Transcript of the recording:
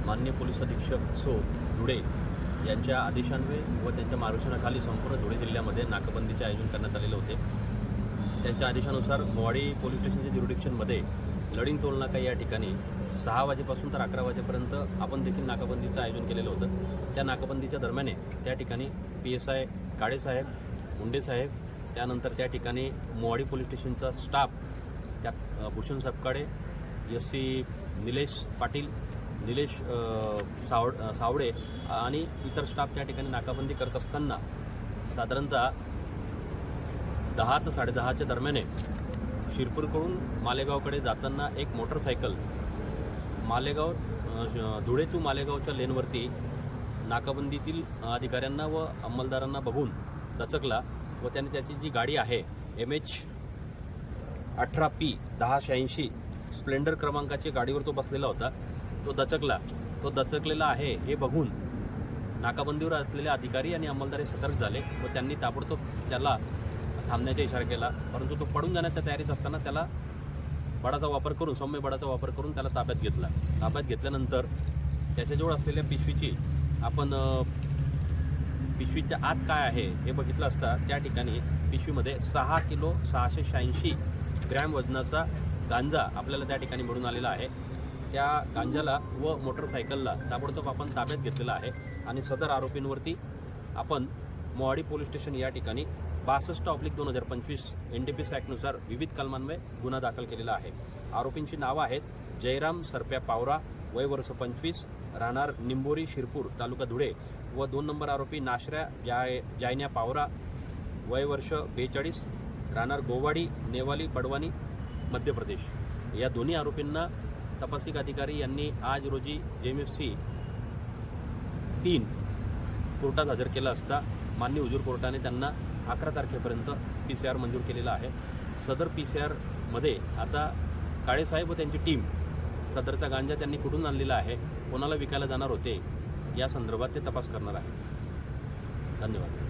माननीय पोलीस अधीक्षक सो धुळे यांच्या आदेशान्वये व त्यांच्या मार्गदर्शनाखाली संपूर्ण धुळे जिल्ह्यामध्ये नाकाबंदीचे आयोजन करण्यात आलेले होते। त्यांच्या आदेशानुसार मोवाडी पोलीस स्टेशनच्या ज्युरिडिक्शनमध्ये लडिंग टोल नाका या ठिकाणी 6 वाजेपासून तर 11 वाजेपर्यंत आपण देखील नाकाबंदीचं आयोजन केलेलं होतं। त्या नाकाबंदीच्या दरम्यान त्या ठिकाणी PSI काळेसाहेब, मुंडेसाहेब, त्यानंतर त्या ठिकाणी मोवाडी पोलीस स्टेशनचा स्टाफ, त्यात भूषण सपकाळे, SC निलेश पाटील, निलेश सावडे आणि इतर स्टाफ त्या ठिकाणी नाकाबंदी करत असताना साधारणतः 10 ते 10:30च्या दरम्यान शिरपूरकडून मालेगावकडे जाताना एक मोटरसायकल मालेगाव धुळे टू मालेगावच्या लेनवरती नाकाबंदीतील अधिकाऱ्यांना व अंमलदारांना बघून दचकला व त्याने त्याची जी गाडी आहे MH 18P 1086 स्प्लेंडर क्रमांकाची गाडीवर तो बसलेला होता, तो दचकला। तो दचकलेला आहे हे बघून नाकाबंदीवर असलेले अधिकारी आणि अंमलदार सतर्क झाले व त्यांनी ताबडतोब त्याला थांबण्याचा इशारा केला, परंतु तो पडून जाण्याच्या तयारीत असताना त्याला बळाचा वापर करून सौम्य बळाचा वापर करून त्याला ताब्यात घेतला। ताब्यात घेतल्यानंतर त्याच्याजवळ असलेल्या पिशवीची आपण पिशवीच्या आत काय आहे हे बघितलं असता त्या ठिकाणी पिशवीमध्ये 6 किलो 686 ग्रॅम वजनाचा गांजा आपल्याला त्या ठिकाणी मिळून आलेला आहे। त्या गांजाला व मोटरसायकलला ताबडतोब आपण ताब्यात घेतलेला आहे आणि सदर आरोपींवरती आपण मोवाडी पोलीस स्टेशन या ठिकाणी 62/2025 NDPS ॲक्टनुसार विविध कलमान्वये गुन्हा दाखल केलेला आहे। आरोपींची नावं आहेत जयराम सरप्या पावरा, वय वर्ष 25, राहणार निंबोरी शिरपूर तालुका धुळे, व 2 नंबर आरोपी नाशऱ्या जायन्या पावरा, वय वर्ष 42, राहणार गोवाडी नेवाली बडवानी मध्य प्रदेश। या दोन्ही आरोपींना तपासिक अधिकारी यांनी आज रोजी JMFC 3 कोर्टात हजर केला असता मान्य हुजूर कोर्टाने त्यांना 11 तारखेपर्यंत PCR मंजूर केलेला आहे। सदर PCR मध्ये आता काळेसाहेब व त्यांची टीम सदरचा गांजा त्यांनी कुठून आणलेला आहे, कोणाला विकायला जाणार होते या संदर्भात ते तपास करणार आहे। धन्यवाद।